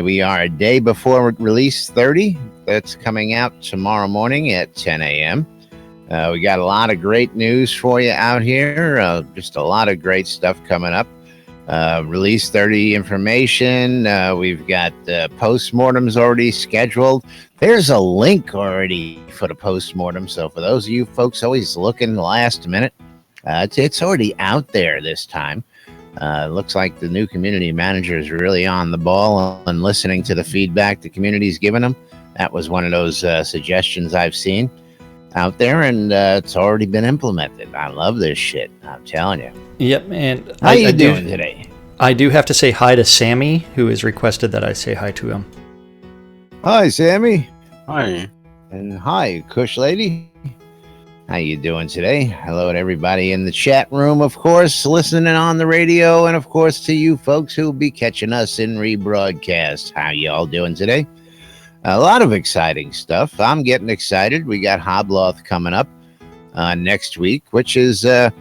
We are a day before release 30. That's coming out tomorrow morning at 10 a.m. We got a lot of great news for you out here. Just a lot of great stuff coming up. Release 30 information. We've got postmortems already scheduled. There's a link already for the postmortem. So for those of you folks always looking last minute, it's already out there this time. Looks like the new community manager is really on the ball and listening to the feedback the community's giving them. That was one of those suggestions I've seen out there, and it's already been implemented. I love this shit. I'm telling you. Yep, and how you doing today? I do have to say hi to Sammy, who has requested that I say hi to him. Hi, Sammy. Hi. And hi, Kush Lady. How you doing today? Hello to everybody in the chat room, of course, listening on the radio, and of course to you folks who will be catching us in rebroadcast. How y'all doing today? A lot of exciting stuff. I'm getting excited. We got Hobloth coming up next week, which is going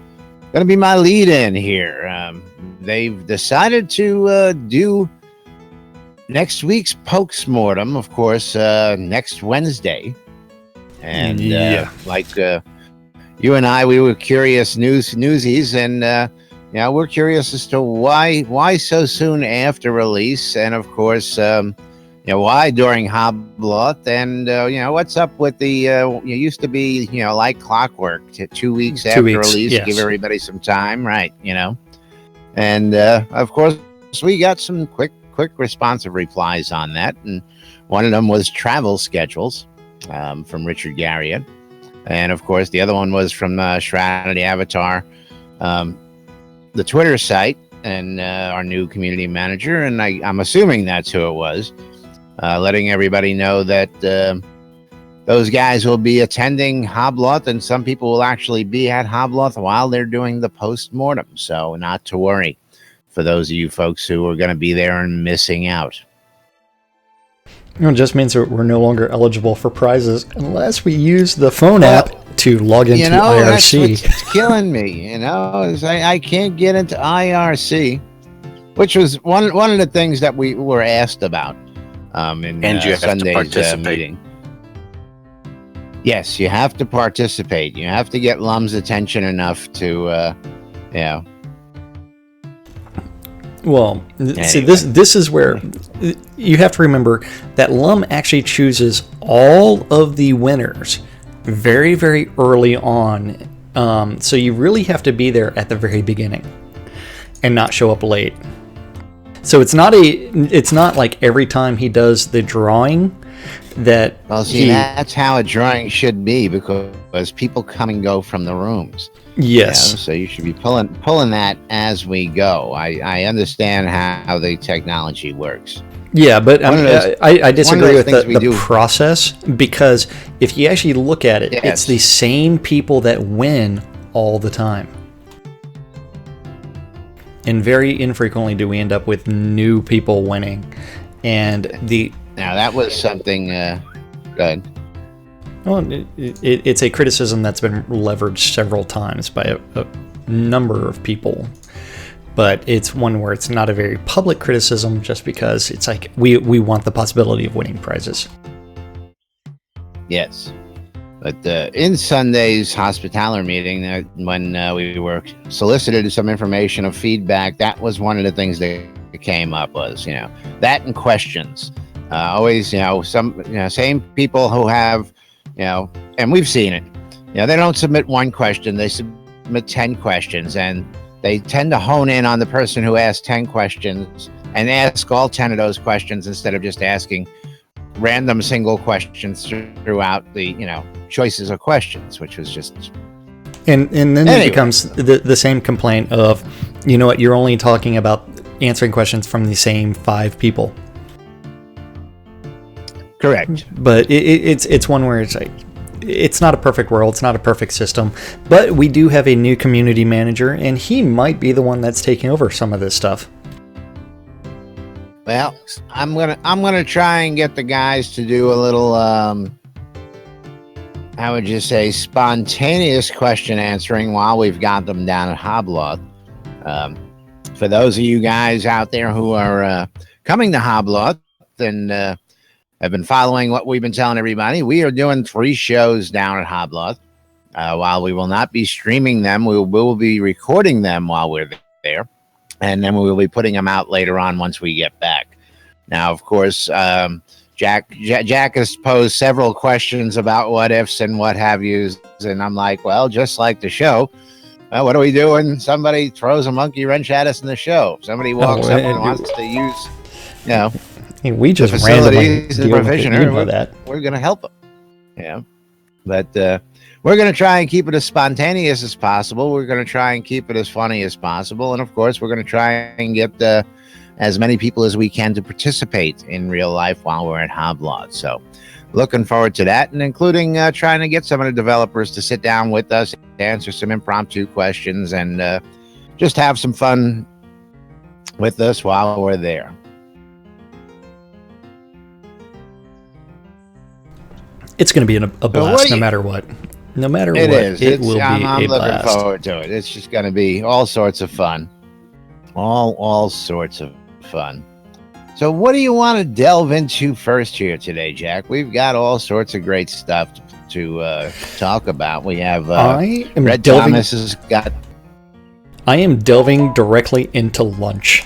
to be my lead-in here. They've decided to do next week's Pokesmortem, of course, next Wednesday. And you and I, we were curious newsies, and we're curious as to why so soon after release, and of course, why during Hobloth, and what's up with the it used to be like clockwork, 2 weeks after release, yes. Give everybody some time, right? And of course we got some quick responsive replies on that, and one of them was travel schedules from Richard Garriott, and of course the other one was from Shroud the Avatar, the Twitter site, and our new community manager, and I'm assuming that's who it was, letting everybody know that those guys will be attending Hobloth, and some people will actually be at Hobloth while they're doing the post-mortem, so not to worry for those of you folks who are going to be there and missing out. It just means that we're no longer eligible for prizes unless we use the phone app to log into IRC. That's what's killing me, is I can't get into IRC, which was one of the things that we were asked about in Sunday's meeting. Yes, you have to participate. You have to get Lum's attention enough to, Well, anyway. See, this is where you have to remember that Lum actually chooses all of the winners very, very early on. So you really have to be there at the very beginning and not show up late. So it's not like every time he does the drawing that. Well, see, that's how a drawing should be, because people come and go from the rooms. Yes. So you should be pulling that as we go. I understand how the technology works. Yeah, but I disagree with the process, because if you actually look at it, it's the same people that win all the time. And very infrequently do we end up with new people winning. And now that was something good. Well, it's a criticism that's been leveraged several times by a number of people, but it's one where it's not a very public criticism, just because it's like we want the possibility of winning prizes. Yes, but in Sunday's hospitaller meeting, when we were solicited some information of feedback, that was one of the things that came up was that and questions. Always same people who have. And we've seen it. They don't submit one question, they submit 10 questions, and they tend to hone in on the person who asked 10 questions and ask all 10 of those questions instead of just asking random single questions throughout the, choices of questions, which was just. And then it becomes the same complaint of, you're only talking about answering questions from the same 5 people. Correct. But it's one where it's like, it's not a perfect world, it's not a perfect system, but we do have a new community manager, and he might be the one that's taking over some of this stuff. Well, I'm gonna try and get the guys to do a little how would you say, spontaneous question answering while we've got them down at Hobloth. For those of you guys out there who are coming to Hobloth, and have been following what we've been telling everybody, we are doing 3 shows down at Hobloth. While we will not be streaming them, we will be recording them while we're there, and then we will be putting them out later on once we get back. Now, of course, Jack has posed several questions about what ifs and what have yous, and I'm like, well, just like the show, what do we do when somebody throws a monkey wrench at us in the show? Somebody walks up and wants to use, we just the randomly facilities, the provisioner, we're going to help them. But we're going to try and keep it as spontaneous as possible. We're going to try and keep it as funny as possible. And of course, we're going to try and get as many people as we can to participate in real life while we're at Hobloth. So looking forward to that, and including trying to get some of the developers to sit down with us, answer some impromptu questions, and just have some fun with us while we're there. It's going to be a blast no matter what. No matter what, it will be a blast. I'm looking forward to it. It's just going to be all sorts of fun. All sorts of fun. So what do you want to delve into first here today, Jack? We've got all sorts of great stuff to talk about. We have Red Thomas has got... I am delving directly into lunch.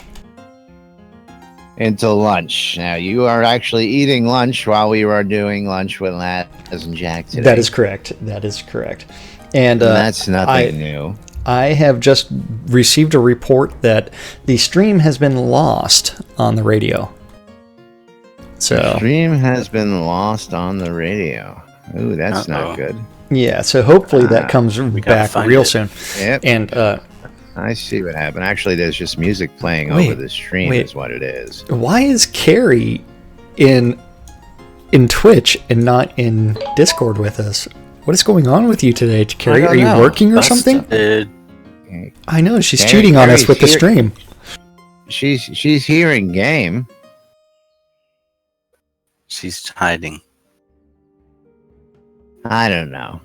Now, you are actually eating lunch while we are doing lunch with Laz and Jack today. That is correct. And that's nothing new. I have just received a report that the stream has been lost on the radio. So the stream has been lost on the radio. Ooh, that's not good. Yeah, so hopefully that comes back real soon. Yep. And I see what happened. Actually, there's just music playing over the stream is what it is. Why is Carrie in Twitch and not in Discord with us? What is going on with you today, Carrie? Are you working or something? I know, she's cheating on us with the stream. She's here in game. She's hiding. I don't know.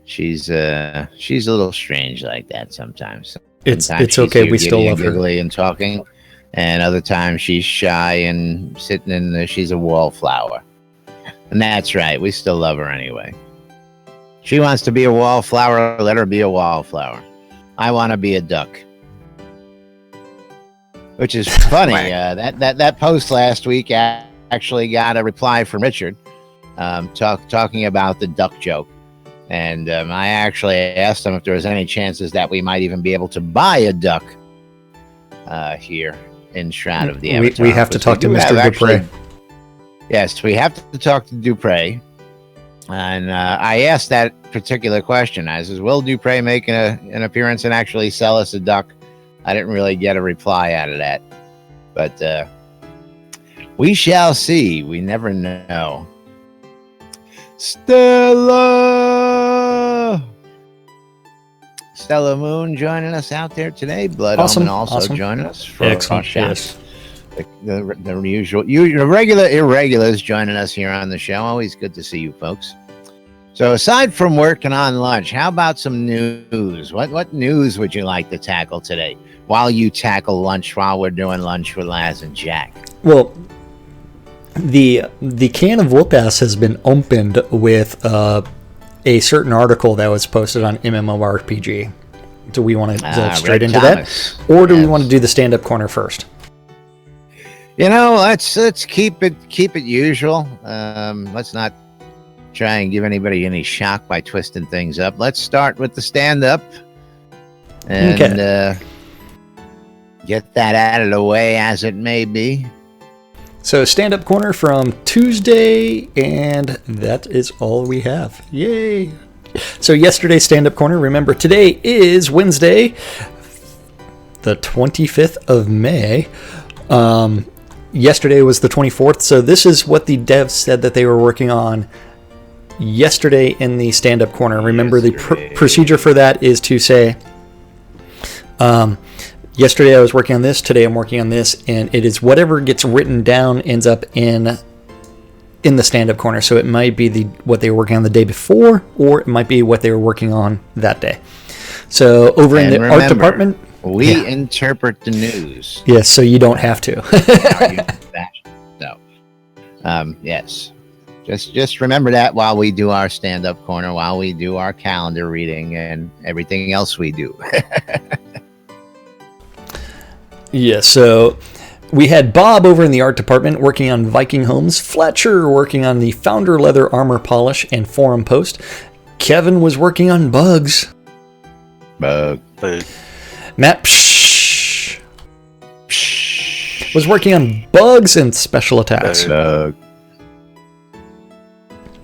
She's a little strange like that sometimes. It's okay. We still love her. Giggly and talking, and other times she's shy and sitting in the. She's a wallflower, and that's right. We still love her anyway. She wants to be a wallflower. Let her be a wallflower. I want to be a duck. Which is funny. That post last week actually got a reply from Richard, talking about the duck joke. And I actually asked him if there was any chances that we might even be able to buy a duck here in Shroud of the Avatar. We have to talk to Mr. Dupre. Yes, we have to talk to Dupre. And I asked that particular question. I says, will Dupre make an appearance and actually sell us a duck? I didn't really get a reply out of that. But we shall see. We never know. Stella Moon joining us out there today. Blood Omen also joining us. Excellent. Yes. The usual regular irregulars joining us here on the show. Always good to see you folks. So aside from working on lunch, how about some news? What news would you like to tackle today while you tackle lunch while we're doing lunch with Laz and Jack? Well, the can of whoop-ass has been opened with a certain article that was posted on MMORPG. Do we want to dive straight into that? Or do we want to do the stand-up corner first? Let's keep it usual. Let's not try and give anybody any shock by twisting things up. Let's start with the stand-up and get that out of the way as it may be. So stand-up corner from Tuesday, and that is all we have. Yay! So yesterday's stand-up corner, remember today is Wednesday, the 25th of May. Yesterday was the 24th, so this is what the devs said that they were working on yesterday in the stand-up corner. Remember, the procedure for that is to say, yesterday I was working on this, today I'm working on this, and it is whatever gets written down ends up in the stand-up corner. So it might be what they were working on the day before, or it might be what they were working on that day. So over in the art department, we interpret the news. Yes, so you don't have to. That Yes. Just remember that while we do our stand-up corner, while we do our calendar reading and everything else we do. Yeah, so we had Bob over in the art department working on Viking Homes, Fletcher working on the Founder Leather armor polish and forum post, Kevin was working on bugs. Bug. Matt was working on bugs and special attacks. Bug.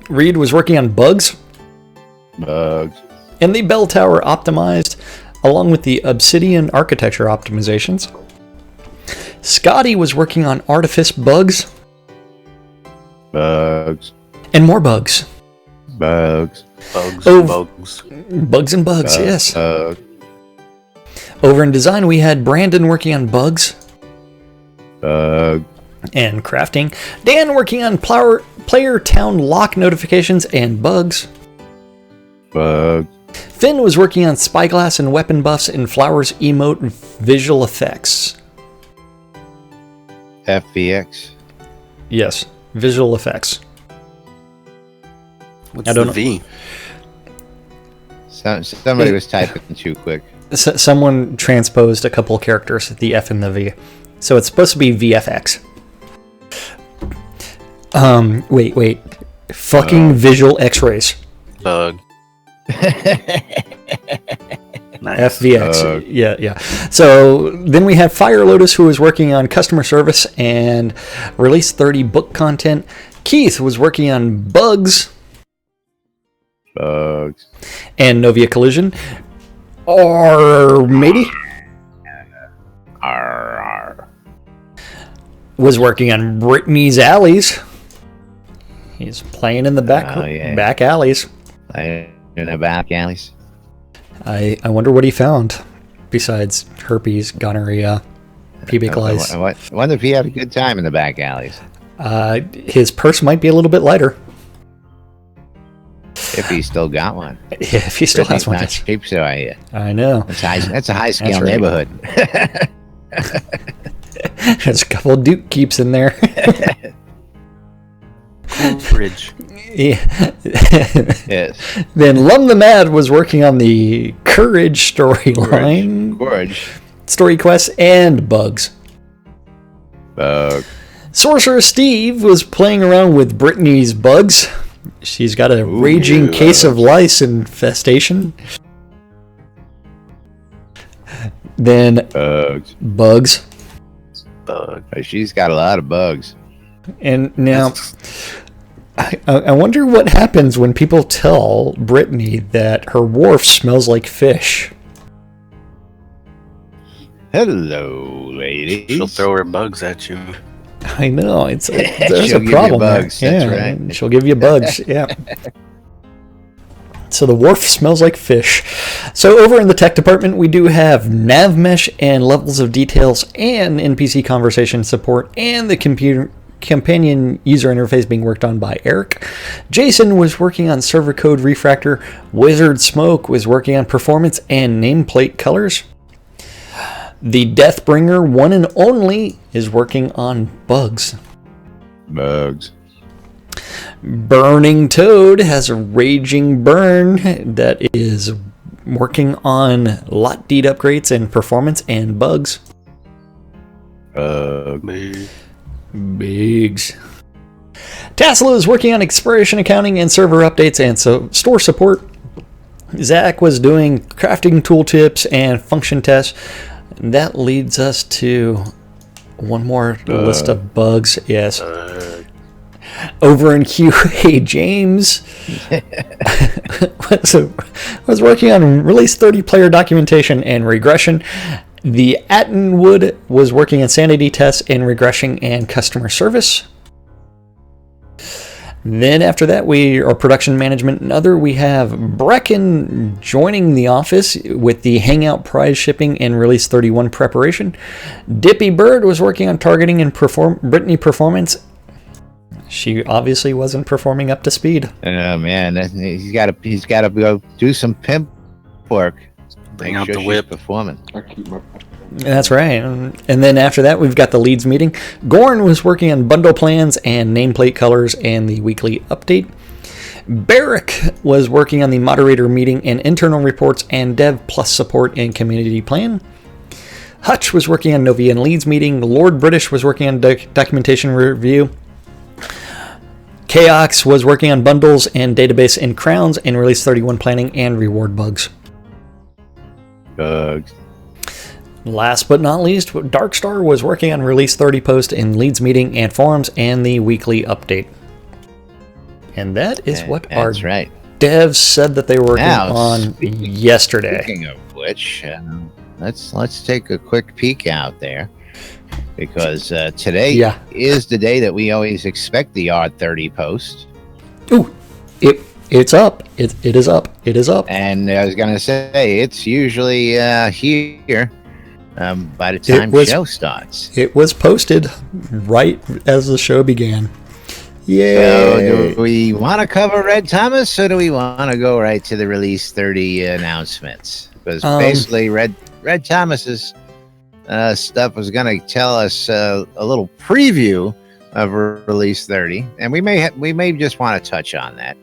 Reed was working on bugs. Bugs. And the bell tower optimized, along with the obsidian architecture optimizations. Scotty was working on artifice bugs. Bugs. And more bugs. Bugs. Bugs. Bugs and bugs, yes. Over in design, we had Brandon working on bugs. Bug. And crafting. Dan working on player town lock notifications and bugs. Bug. Finn was working on spyglass and weapon buffs and Flowers emote visual effects. FVX. Yes, visual effects. What's I don't the V? Somebody was typing too quick. Someone transposed a couple of characters, the F and the V. So it's supposed to be VFX. Wait. Fucking visual X-rays. Bug. Nice. FVX. Yeah. So then we have Fire Lotus, who was working on customer service and Release 30 book content. Keith was working on bugs. Bugs. And Novia Collision. Or maybe was working on Brittany's alleys. He's playing in the back alleys. Playing in the back alleys. I wonder what he found besides herpes, gonorrhea, pubic lice. I wonder if he had a good time in the back alleys. His purse might be a little bit lighter. If he still got one. Yeah, if he still has one. Not cheap, so I hear. I know. That's a high scale neighborhood. There's a couple of Duke keeps in there. Bridge. Yeah. Yes. Then Lum the Mad was working on the Courage storyline. Courage. Story quests and bugs. Bug. Sorcerer Steve was playing around with Brittany's bugs. She's got a raging case of lice infestation. Then bugs. Bug. She's got a lot of bugs. And now, I wonder what happens when people tell Brittany that her wharf smells like fish. Hello, ladies. She'll throw her bugs at you. I know, there's She'll a give problem you bugs, there. that's Yeah, right. she'll give you bugs, yeah. So the wharf smells like fish. So over in the tech department, we do have nav mesh and levels of details and NPC conversation support and the companion user interface being worked on by Eric. Jason was working on server code refactor. Wizard Smoke was working on performance and nameplate colors. The Deathbringer, one and only, is working on bugs. Bugs. Burning Toad has a raging burn that is working on lot deed upgrades and performance and bugs. Bigs. Tassel is working on expiration accounting and server updates and store support. Zach was doing crafting tooltips and function tests. That leads us to one more list of bugs. Yes. Over in QA, James was working on Release 30 player documentation and regression. The Attenwood was working on sanity tests and regression and customer service. Then after that, our production management and other, we have Brecken joining the office with the Hangout prize shipping and Release 31 preparation. Dippy Bird was working on targeting and Brittany performance. She obviously wasn't performing up to speed. Oh man, he's got to go do some pimp work. Bring out the whip. Performing. That's right. And then after that, we've got the leads meeting. Gorn was working on bundle plans and nameplate colors and the weekly update. Barrick was working on the moderator meeting and internal reports and dev plus support and community plan. Hutch was working on Novi and leads meeting. Lord British was working on documentation review. Chaox was working on bundles and database and crowns and release 31 planning and reward bugs. Bugs. Last but not least, Darkstar was working on release 30 post in leads meeting and forums and the weekly update. And that is what our devs said that they were working on yesterday. Speaking of which, let's take a quick peek out there, because today is the day that we always expect the R30 post. Ooh, it's up. It is up. It is up. And I was going to say, it's usually here by the time the show starts. It was posted right as the show began. Yeah. So do we want to cover Red Thomas, or do we want to go right to the release 30 announcements? Because basically Red Thomas's stuff was going to tell us a little preview of release 30, and we may just want to touch on that.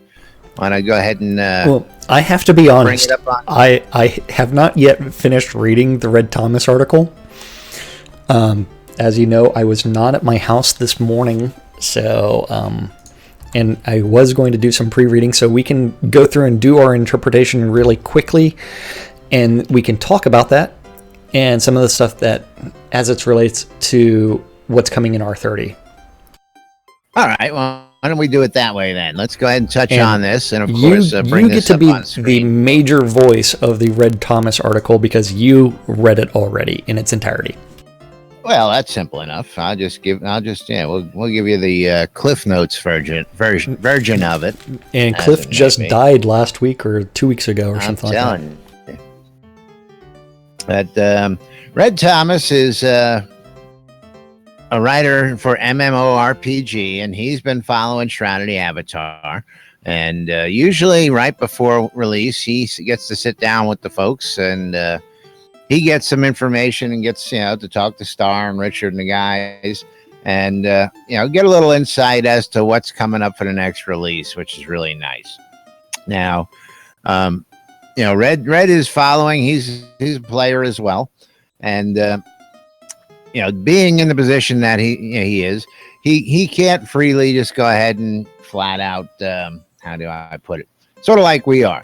Want to go ahead and well, I have to be honest. I have not yet finished reading the Red Thomas article. As you know, I was not at my house this morning. So, and I was going to do some pre-reading, so we can go through and do our interpretation really quickly, and we can talk about that and some of the stuff that, as it relates to what's coming in R30. All right, well, why don't we do it that way then? Let's go ahead and touch on this, and of course, bring this up on screen. You get to be the major voice of the Red Thomas article because you read it already in its entirety. Well, that's simple enough. We'll give you the Cliff Notes version of it. And Cliff just died last week or 2 weeks ago or something like that. But Red Thomas is a writer for MMORPG, and he's been following Shroud of the Avatar. And usually right before release, he gets to sit down with the folks and he gets some information and gets, to talk to Starr and Richard and the guys and, get a little insight as to what's coming up for the next release, which is really nice. Now, Red is following. He's a player as well. And, being in the position that he is, he can't freely just go ahead and flat out, how do I put it? Sort of like we are.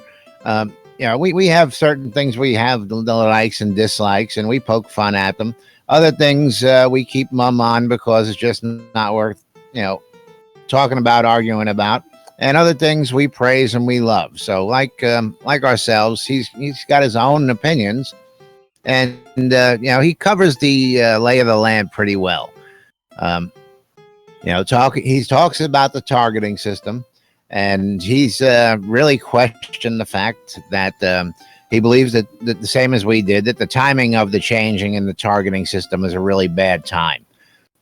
We have certain things we have the likes and dislikes, and we poke fun at them. Other things we keep mum on because it's just not worth, talking about, arguing about. And other things we praise and we love. So like ourselves, he's got his own opinions, and he covers the lay of the land pretty well. He talks about the targeting system. And he's really questioned the fact that he believes that the same as we did, that the timing of the changing in the targeting system is a really bad time.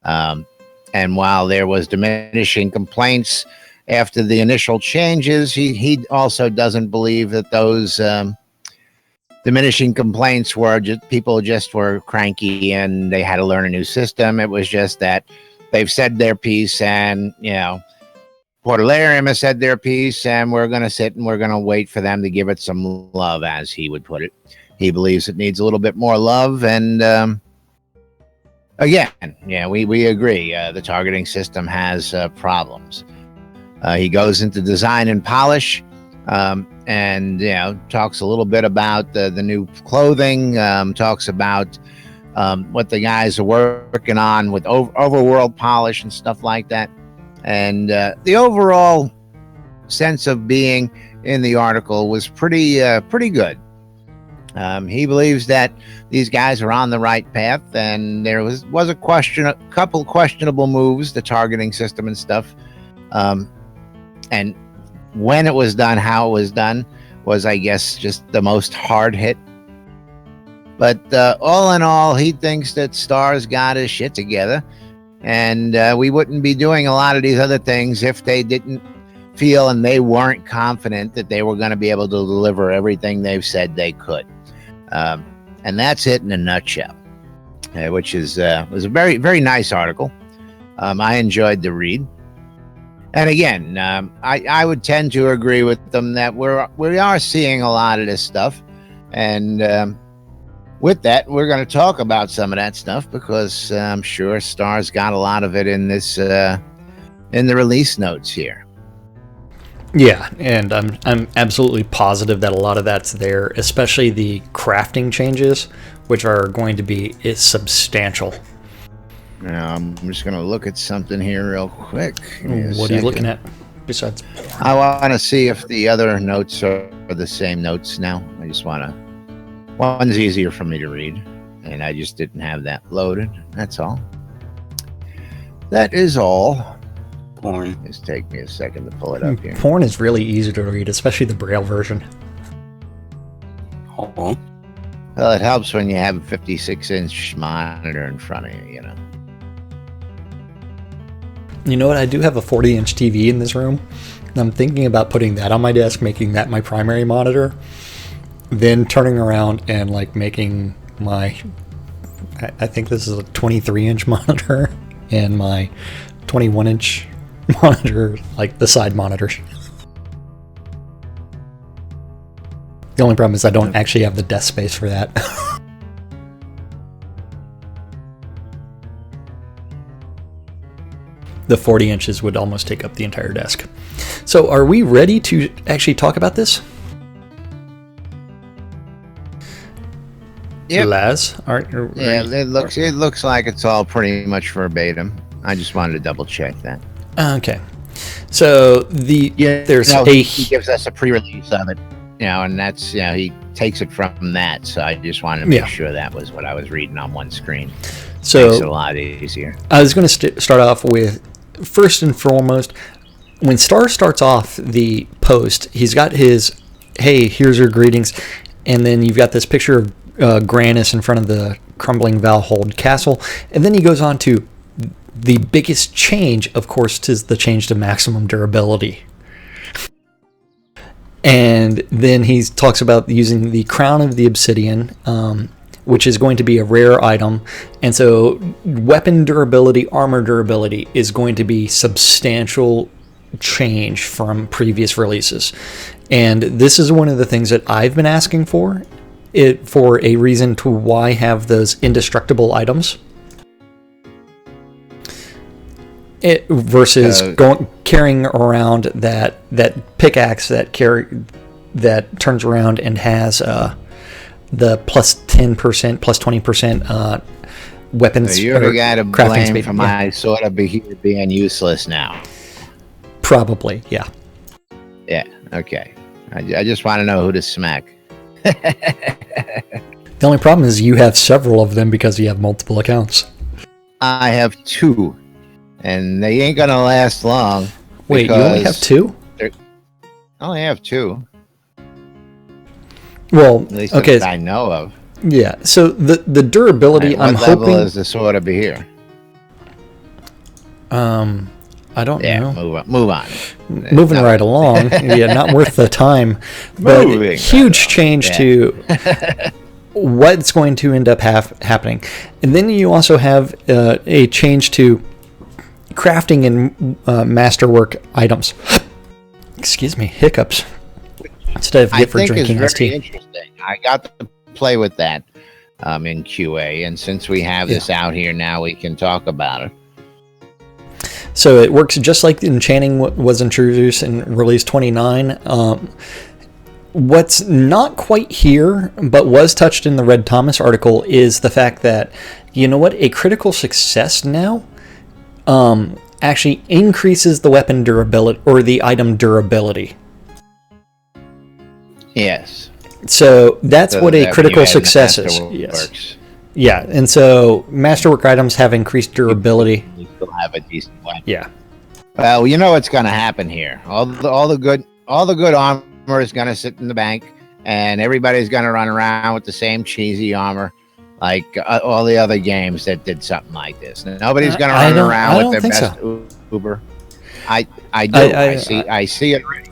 And while there was diminishing complaints after the initial changes, he also doesn't believe that those diminishing complaints were just people just were cranky and they had to learn a new system. It was just that they've said their piece, and Portalarium has said their piece, and we're going to sit and we're going to wait for them to give it some love, as he would put it. He believes it needs a little bit more love, and again, we agree. The targeting system has problems. He goes into design and polish, and talks a little bit about the new clothing. Talks about what the guys are working on with overworld polish and stuff like that. And the overall sense of being in the article was pretty good. He believes that these guys are on the right path, and there was a couple questionable moves, the targeting system and stuff. And when it was done, how it was done, was, I guess, just the most hard hit. But all in all, he thinks that Starr's got his shit together. And we wouldn't be doing a lot of these other things if they didn't feel and they weren't confident that they were going to be able to deliver everything they've said they could. And that's it in a nutshell. which is was a very very nice article. I enjoyed the read, and again, I would tend to agree with them that we are seeing a lot of this stuff, and with that, we're going to talk about some of that stuff because I'm sure Starr's got a lot of it in this in the release notes here. Yeah, and I'm absolutely positive that a lot of that's there, especially the crafting changes, which are going to be substantial. Now, I'm just going to look at something here real quick. What are you looking at besides? I want to see if the other notes are the same notes now. I just want to. One's easier for me to read, and I just didn't have that loaded. That's all. That is all. Porn. Just take me a second to pull it up here. Porn is really easy to read, especially the Braille version. Oh. Well, it helps when you have a 56-inch monitor in front of you, you know. You know what? I do have a 40-inch TV in this room, and I'm thinking about putting that on my desk, making that my primary monitor, then turning around and like making my, I think this is a 23-inch monitor, and my 21-inch monitor, like the side monitors. The only problem is I don't actually have the desk space for that. The 40 inches would almost take up the entire desk. So are we ready to actually talk about this? Yep. Laz? Yeah, it looks like it's all pretty much verbatim. I just wanted to double check that. Okay. So there's he gives us a pre-release of it, you know, and that's, you know, he takes it from that. So I just wanted to make sure that was what I was reading on one screen. So makes it a lot easier. I was going to start off with, first and foremost, when Starr starts off the post, he's got his, hey, here's your greetings, and then you've got this picture of Grannis in front of the crumbling Valhold castle, and then he goes on to the biggest change, of course, is the change to maximum durability. And then he talks about using the crown of the obsidian, which is going to be a rare item. And so weapon durability, armor durability is going to be substantial change from previous releases. And this is one of the things that I've been asking for a reason to why have those indestructible items. Versus carrying around that pickaxe that turns around and has the plus 10%, plus 20% weapons. So you're the guy to blame speed. for my sort of being useless now. Probably, yeah. Yeah. Okay. I just want to know who to smack. The only problem is you have several of them because you have multiple accounts. I have 2. And they ain't gonna last long. Wait, you only have 2? I only have 2. Well, at least okay. That I know of. Yeah. So the durability, I'm hoping. What level is the sword over here? I don't know. Move on. Moving right along. Yeah, not worth the time. But huge change to what's going to end up happening. And then you also have a change to crafting and masterwork items. Excuse me, hiccups. Instead of Gifford drinking his tea. Interesting. I got to play with that in QA, and since we have this out here now, we can talk about it. So it works just like enchanting was introduced in release 29. What's not quite here, but was touched in the Red Thomas article, is the fact that, you know what, a critical success now actually increases the weapon durability or the item durability. Yes. So that's what a critical success is. Yes. Works. Yeah, and so masterwork items have increased durability. You still have a decent weapon. Yeah. Well, you know what's going to happen here. All the good armor is going to sit in the bank, and everybody's going to run around with the same cheesy armor, like all the other games that did something like this. Nobody's going to run around with their best Uber. I do. I see it already.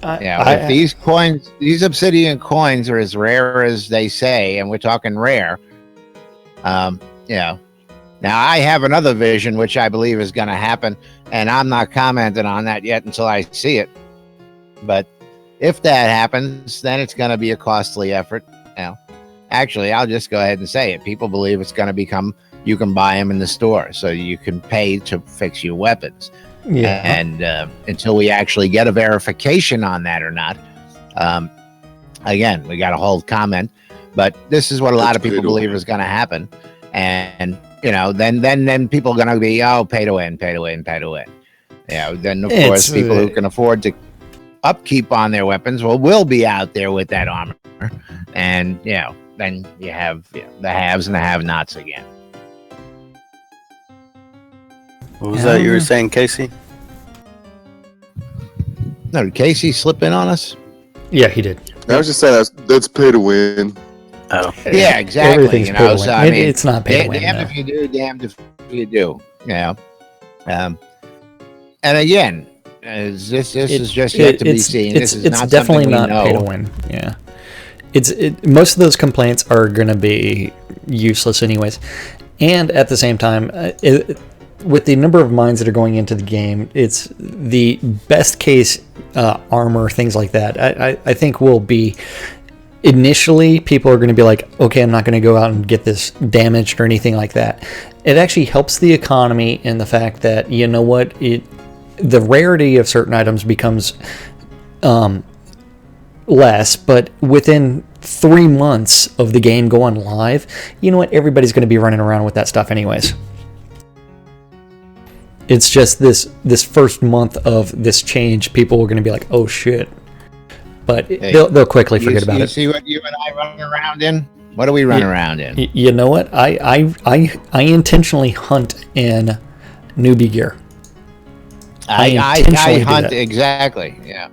If these coins, these obsidian coins, are as rare as they say, and we're talking rare, You know, now I have another vision, which I believe is going to happen, and I'm not commenting on that yet until I see it. But if that happens, then it's going to be a costly effort. You know, actually, I'll just go ahead and say it. People believe it's going to become, you can buy them in the store, so you can pay to fix your weapons. Yeah. And until we actually get a verification on that or not, again, we got to hold comment. But this is what a lot of people believe is going to happen. And, you know, then people are going to be, pay to win. You know, then, of course, people who can afford to upkeep on their weapons will be out there with that armor. And, you know, then you have the haves and the have-nots again. What was that you were saying, Casey? No, did Casey slip in on us? Yeah, he did. I was just saying that's pay to win. Oh, yeah, exactly. Everything's You pay know, to so win. I mean, It's not pay to win. Damned No. if you do, damned if you do. You know, and again, this is just yet to be seen. This is it's not definitely something we not know. pay to win. Yeah, most of those complaints are going to be useless anyways, and at the same time, with the number of mines that are going into the game, it's the best case armor, things like that. I think will be. Initially, people are going to be like, okay, I'm not going to go out and get this damaged or anything like that. It actually helps the economy in the fact that, you know what, the rarity of certain items becomes less, but within 3 months of the game going live, you know what, everybody's going to be running around with that stuff anyways. It's just this first month of this change, people are going to be like, oh shit. But Hey, they'll quickly forget about you it. see what you and I run around in? What do we run around in? You know what? I intentionally hunt in newbie gear. I intentionally do hunt that. exactly. Yeah,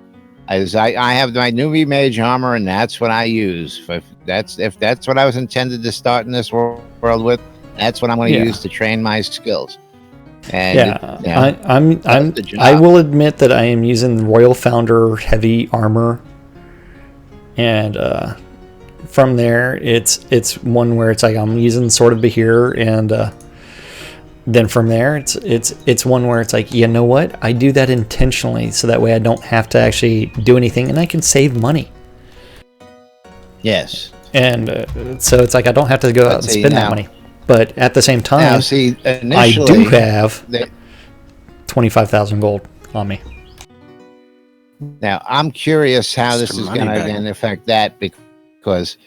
I have my newbie mage armor, and that's what I use. If that's what I was intended to start in this world with, that's what I'm going to use to train my skills. And I will admit that I am using Royal Founder heavy armor, and from there it's one where it's like I'm using Sword of Bahir, and then from there it's one where it's like, you know what, I do that intentionally so that way I don't have to actually do anything and I can save money. Yes, and so it's like I don't have to go out and spend that money. But at the same time, now, see, I do have 25,000 gold on me. Now, I'm curious how this Extra is money going to back. then affect that, because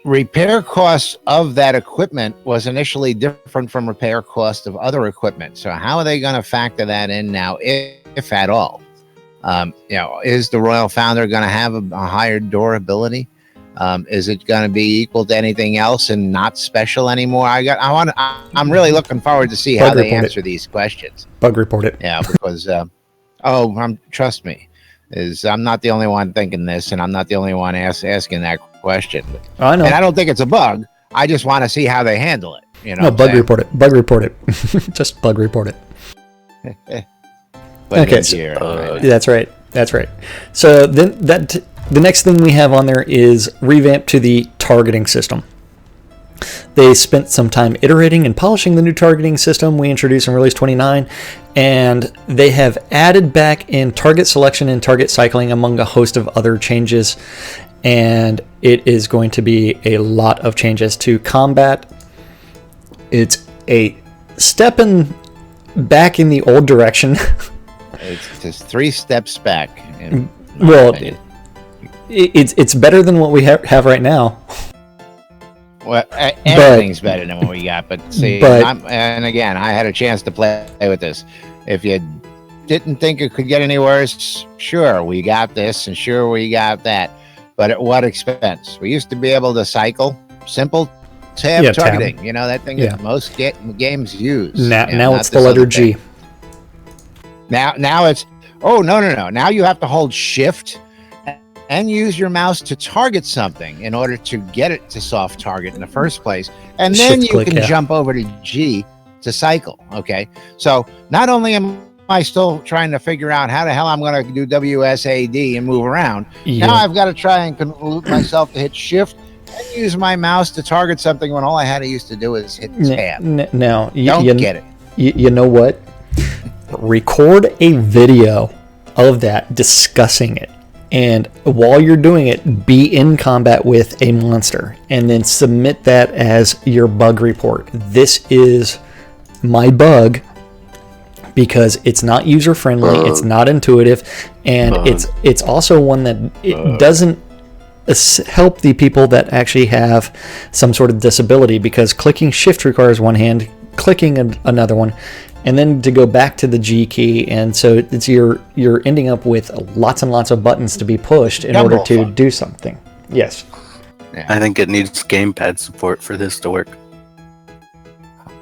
repair costs of that equipment was initially different from repair costs of other equipment. So how are they going to factor that in now, if at all? You know, is the Royal Founder going to have a higher durability? Is it going to be equal to anything else and not special anymore? I'm really looking forward to see how they answer these questions. Bug report it. Yeah, because trust me, I'm not the only one thinking this, and I'm not the only one asking that question. I know. And I don't think it's a bug. I just want to see how they handle it. You know, No, bug report it. Bug report it. Just bug report it. Okay, that's right. That's right. So then the next thing we have on there is revamp to the targeting system. They spent some time iterating and polishing the new targeting system we introduced in Release 29, and they have added back in target selection and target cycling among a host of other changes, and it is going to be a lot of changes to combat. It's a step back in the old direction. It's just 3 steps back. Well, it's better than what we have right now. Well, everything's better than what we got, but see, and again, I had a chance to play with this. If you didn't think it could get any worse, sure, we got this, and sure, we got that, but at what expense? We used to be able to cycle simple tab targeting. Tab. You know, that thing that most games use. Now it's the letter G. Now it's, oh, no. Now you have to hold shift and use your mouse to target something in order to get it to soft target in the first place. And then you can jump over to G to cycle. Okay. So not only am I still trying to figure out how the hell I'm going to do WSAD and move around, now I've got to try and convolute myself to hit shift use my mouse to target something when all I had to used to do is hit tab. Now, Don't get it. You know what? Record a video of that discussing it. And while you're doing it, be in combat with a monster. And then submit that as your bug report. This is my bug because it's not user-friendly, it's not intuitive, and it's also one that it doesn't help the people that actually have some sort of disability, because clicking shift requires one hand, clicking another one, and then to go back to the G key, and so it's you're ending up with lots and lots of buttons to be pushed in order to do something. Yes. Yeah. I think it needs gamepad support for this to work.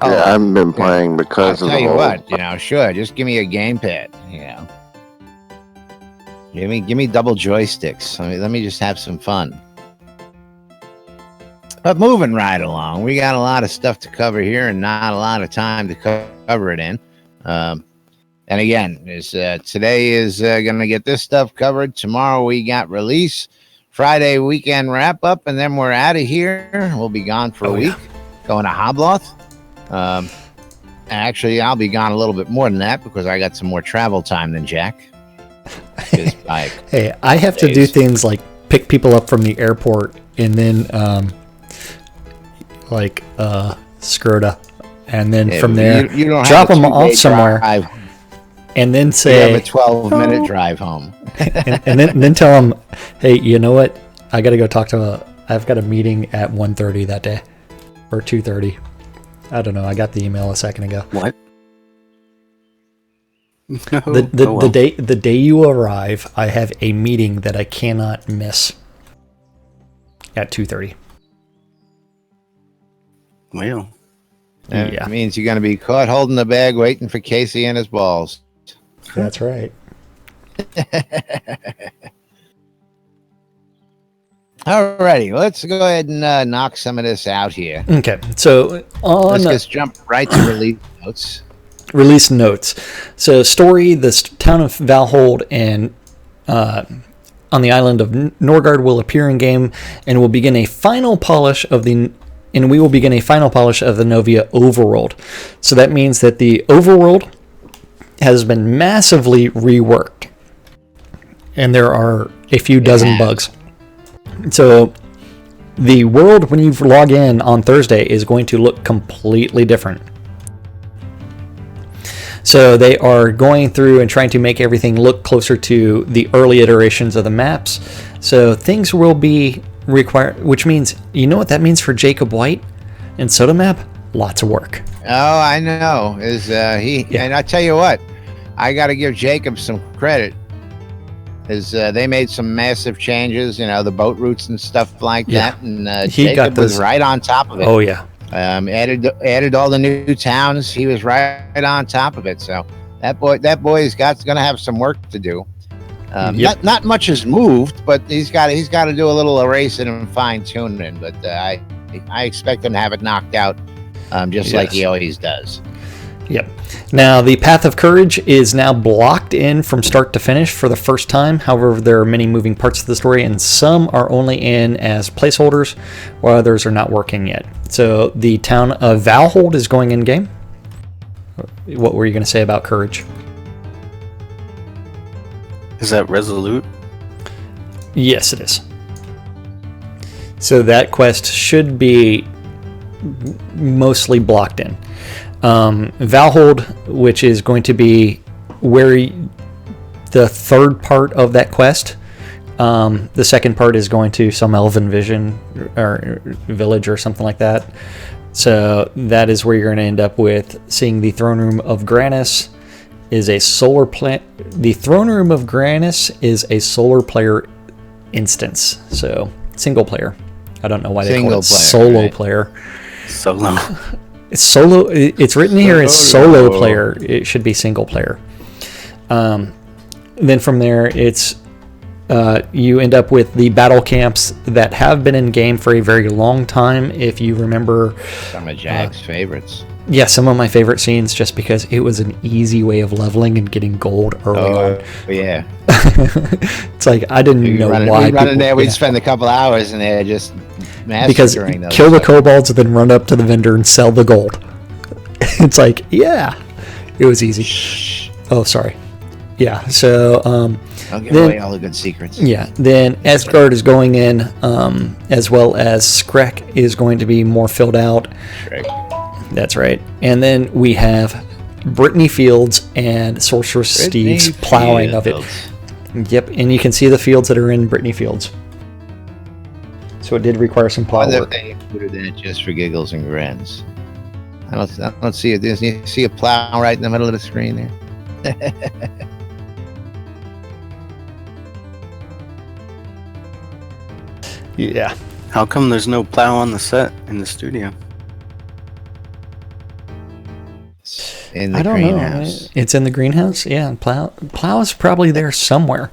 Yeah, I haven't been playing because I'll of tell the you whole... what, sure, just give me a gamepad, Give me double joysticks. Let me just have some fun. But moving right along, we got a lot of stuff to cover here and not a lot of time to cover it in. And again, today is going to get this stuff covered. Tomorrow we got release, Friday weekend wrap up, and then we're out of here. We'll be gone for a week, going to Hobloth. Actually, I'll be gone a little bit more than that because I got some more travel time than Jack. Hey, I have to do things like pick people up from the airport and then Scroda, and then from there you don't drop them off somewhere and then say you have a 12-minute drive home. and then tell them, hey, you know what? I've got a meeting at 1:30 that day or 2:30. I don't know. I got the email a second ago. What? No. The day you arrive, I have a meeting that I cannot miss at 2:30. Well, That means you're going to be caught holding the bag waiting for Casey and his balls. That's right. Alrighty, let's go ahead and knock some of this out here. Okay, so Let's just jump right to release notes. Release notes. So, story: the town of Valhold and on the island of Norgard will appear in game, and will begin a final polish of the. And we will begin a final polish of the Novia overworld. So that means that the overworld has been massively reworked, and there are a few dozen bugs. So the world, when you log in on Thursday, is going to look completely different. So they are going through and trying to make everything look closer to the early iterations of the maps. So things will be required, which means, you know what that means for Jacob White and Soda Map? Lots of work. Oh, I know. And I tell you what, I got to give Jacob some credit. They made some massive changes, the boat routes and stuff like that, and Jacob was right on top of it. Oh yeah. Added all the new towns. He was right on top of it. So that boy's going to have some work to do. Not much has moved, but he's got to do a little erasing and fine tuning. But I expect him to have it knocked out, just like he always does. Yep. Now, the Path of Courage is now blocked in from start to finish for the first time. However, there are many moving parts of the story, and some are only in as placeholders, while others are not working yet. So, the town of Valhold is going in game. What were you going to say about Courage? Is that Resolute? Yes, it is. So that quest should be mostly blocked in. Valhold, which is going to be where the third part of that quest. The second part is going to some elven vision or village or something like that. So that is where you're going to end up with seeing the Throne Room of Granis is a solar planet. The Throne Room of Granis is a solar player instance. So single player. I don't know why they call it solo player. Solo. It's solo. It's written here as solo player. It should be single player. Then from there, it's you end up with the battle camps that have been in game for a very long time. If you remember, Some of Jack's favorites. Yeah, some of my favorite scenes, just because it was an easy way of leveling and getting gold early on. Yeah. It's like I didn't know why. We'd run in there. We'd spend a couple hours in there just Because massacring those kill the suckers. kobolds and then run up to the vendor and sell the gold. It's like, yeah, it was easy. Shh. Oh, sorry. Yeah, so Don't give away all the good secrets. yeah, then Asgard is going in, as well as Skrek is going to be more filled out. Shrek. That's right. And then we have Brittany Fields and Sorceress Brittany Steve's plowing of it. Fields. Yep, and you can see the fields that are in Brittany Fields. So it did require some I plow wonder if work. they included that just for giggles and grins. I don't see it. You see a plow right in the middle of the screen there? Yeah. How come there's no plow on the set in the studio? In the I don't greenhouse. know. It's in the greenhouse? Yeah, plow is probably there somewhere.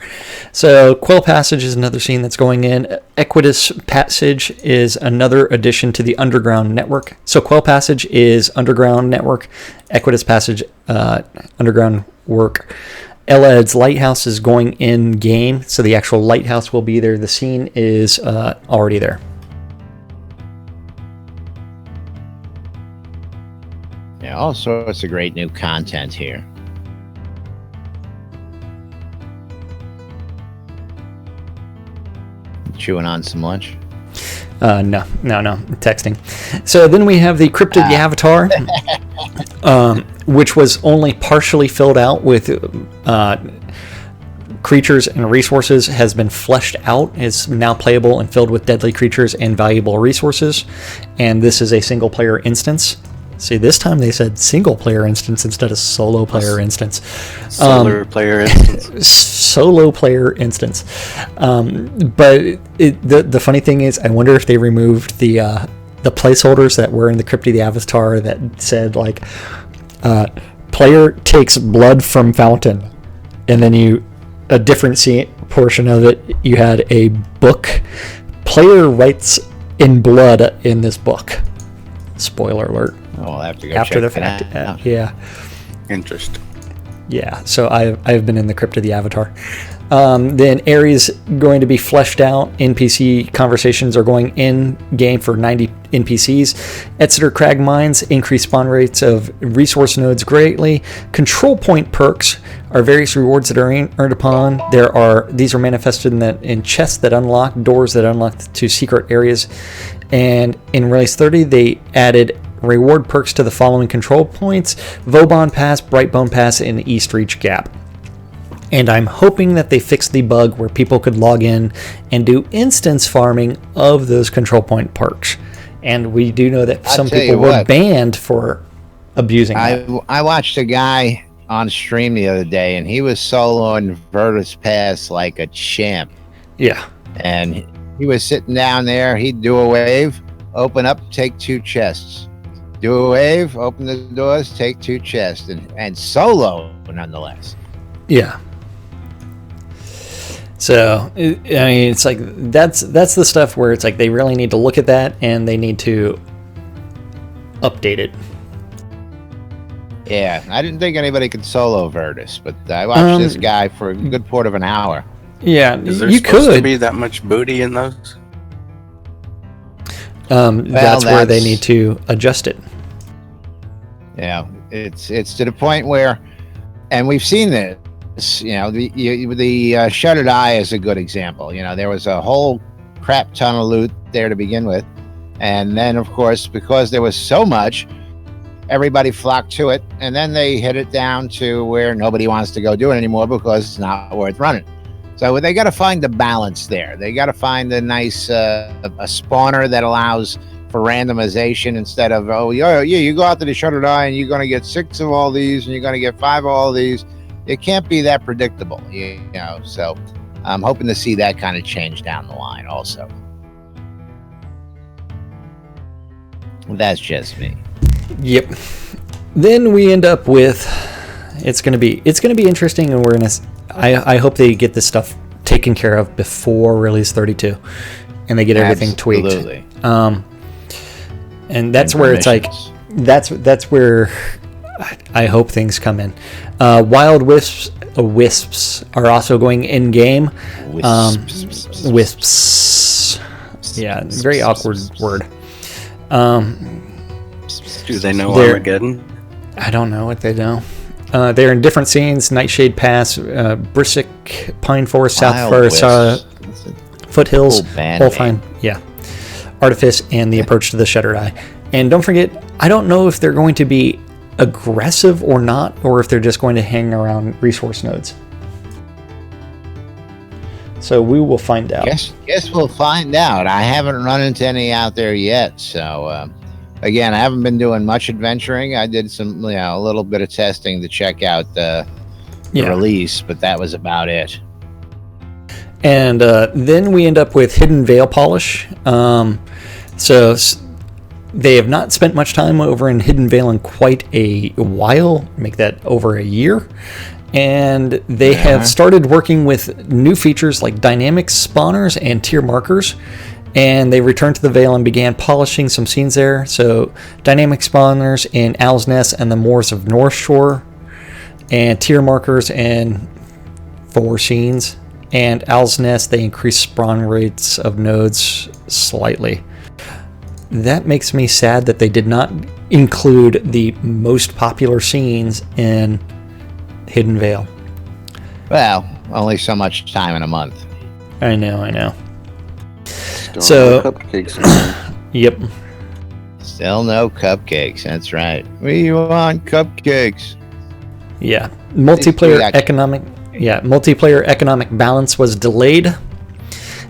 So Quill Passage is another scene that's going in. Equitus Passage is another addition to the Underground Network. So Quill Passage is Underground Network. Equitus Passage, Underground Work. Elad's Lighthouse is going in game, so the actual lighthouse will be there. The scene is already there. Yeah, all sorts of great new content here. Chewing on some lunch. No, texting. So then we have the Crypt of the Avatar, which was only partially filled out with creatures and resources, has been fleshed out. It's now playable and filled with deadly creatures and valuable resources. And this is a single player instance. See, this time they said single player instance instead of solo player instance. Solar player instance. Solo player instance. But the funny thing is, I wonder if they removed the placeholders that were in the Crypt of the Avatar that said like player takes blood from fountain, and then a different portion of it, you had a book. Player writes in blood in this book. Spoiler alert. Oh, I'll have to go After check the fact. that out. Yeah. Interesting. Yeah, so I've been in the Crypt of the Avatar. Then Ares going to be fleshed out. NPC conversations are going in game for 90 NPCs. Exeter Crag Mines increase spawn rates of resource nodes greatly. Control point perks are various rewards that are earned upon. These are manifested in chests that unlock, doors that unlock to secret areas. And in release 30, they added reward perks to the following control points: Vauban Pass, Brightbone Pass, and East Reach Gap. And I'm hoping that they fix the bug where people could log in and do instance farming of those control point perks. And we do know that some people were banned for abusing that. I watched a guy on stream the other day, and he was soloing Virtus Pass like a champ. Yeah. And he was sitting down there. He'd do a wave, open up, take 2 chests. Do a wave, open the doors, take 2 chests, and solo nonetheless. Yeah. So, I mean, it's like that's the stuff where it's like they really need to look at that and they need to update it. Yeah, I didn't think anybody could solo Virtus, but I watched this guy for a good part of an hour. Yeah, Is there you supposed to could. be that much booty in those? That's where they need to adjust it. Yeah, it's to the point where, and we've seen this. You know, the Shuttered Eye is a good example. You know, there was a whole crap ton of loot there to begin with, and then of course, because there was so much, everybody flocked to it, and then they hit it down to where nobody wants to go do it anymore because it's not worth running. So they got to find the balance there. They got to find a nice a spawner that allows for randomization instead of, oh yeah, you go out to the Shuttered Eye and you're going to get 6 of all these and you're going to get 5 of all these. It can't be that predictable, you know. So I'm hoping to see that kind of change down the line also. That's just me. Yep. Then we end up with it's gonna be interesting, and I hope they get this stuff taken care of before release 32, and they get everything tweaked. Absolutely. And that's where it's like that's where I hope things come in. Wild wisps are also going in game. Wisps. Yeah, very awkward word. Do they know Armageddon? I don't know what they know. They're in different scenes: Nightshade Pass, Brissick, Pine Forest, South Forest, Foothills, Wolfine, Artifice, and the approach to the Shuttered Eye. And don't forget, I don't know if they're going to be aggressive or not, or if they're just going to hang around resource nodes. So we will find out. Guess we'll find out. I haven't run into any out there yet. So again, I haven't been doing much adventuring. I did some, a little bit of testing to check out the release, but that was about it. And then we end up with Hidden Veil Polish. So they have not spent much time over in Hidden Veil in quite a while. Make that over a year. And they have started working with new features like dynamic spawners and tier markers. And they returned to the Veil and began polishing some scenes there. So dynamic spawners in Owl's Nest and the Moors of North Shore. And tier markers in 4 scenes. And Owl's Nest, they increased spawn rates of nodes slightly. That makes me sad that they did not include the most popular scenes in Hidden Veil. Well, only so much time in a month. I know. Still no cupcakes. Yep. Still no cupcakes. That's right. We want cupcakes. Yeah. Multiplayer economic balance was delayed.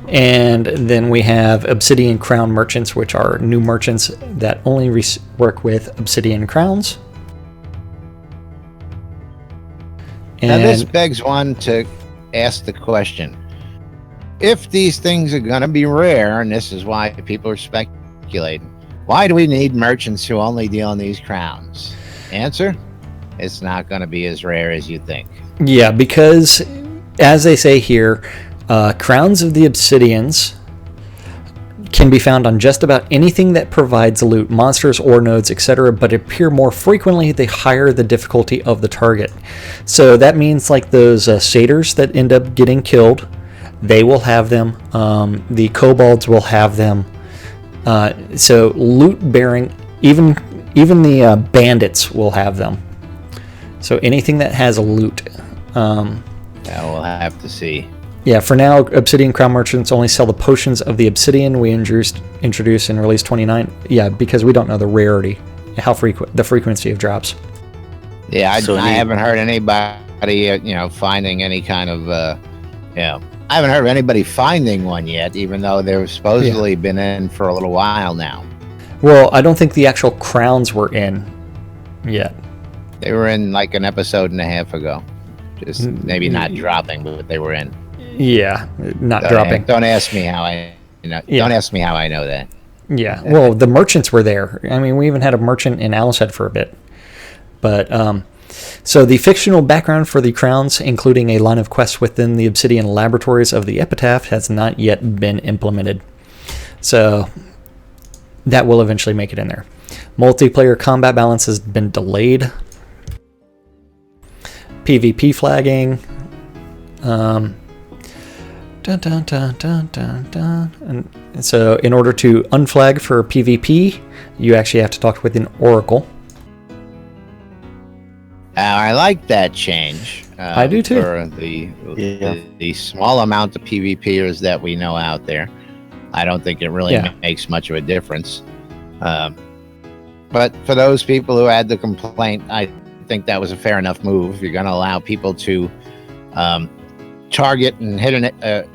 And then we have Obsidian Crown merchants, which are new merchants that only work with Obsidian Crowns. Now this begs one to ask the question. If these things are going to be rare, and this is why people are speculating, why do we need merchants who only deal in these crowns? Answer, it's not going to be as rare as you think. Yeah, because as they say here, crowns of the Obsidians can be found on just about anything that provides loot, monsters, ore nodes, etc., but appear more frequently the higher the difficulty of the target. So that means like those satyrs that end up getting killed, they will have them. The kobolds will have them. So loot bearing, even the bandits will have them. So anything that has a loot. We'll have to see. Yeah, for now, Obsidian Crown Merchants only sell the potions of the Obsidian we introduced in Release 29. Yeah, because we don't know the rarity, the frequency of drops. Yeah, I haven't heard anybody, finding any kind of, I haven't heard of anybody finding one yet, even though they've supposedly been in for a little while now. Well, I don't think the actual crowns were in yet. They were in like an episode and a half ago. Just maybe not dropping, but they were in. Yeah, not dropping. Don't ask me how I Don't ask me how I know that. Yeah, well, the merchants were there. I mean, we even had a merchant in Owl's Head for a bit. But, so the fictional background for the crowns, including a line of quests within the Obsidian laboratories of the Epitaph, has not yet been implemented. So that will eventually make it in there. Multiplayer combat balance has been delayed. PvP flagging. And so in order to unflag for PvP, you actually have to talk with an oracle. I like that change. I do too. For the small amount of PvPers that we know out there, I don't think it really makes much of a difference. But for those people who had the complaint, I think that was a fair enough move. If you're going to allow people to target and hit a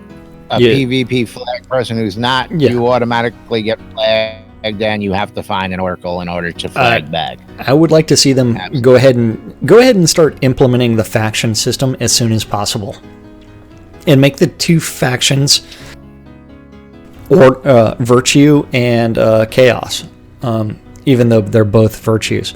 PvP flag person who's not, you automatically get flagged, and you have to find an oracle in order to flag back. I would like to see them go ahead and start implementing the faction system as soon as possible, and make the two factions or virtue and chaos, even though they're both virtues.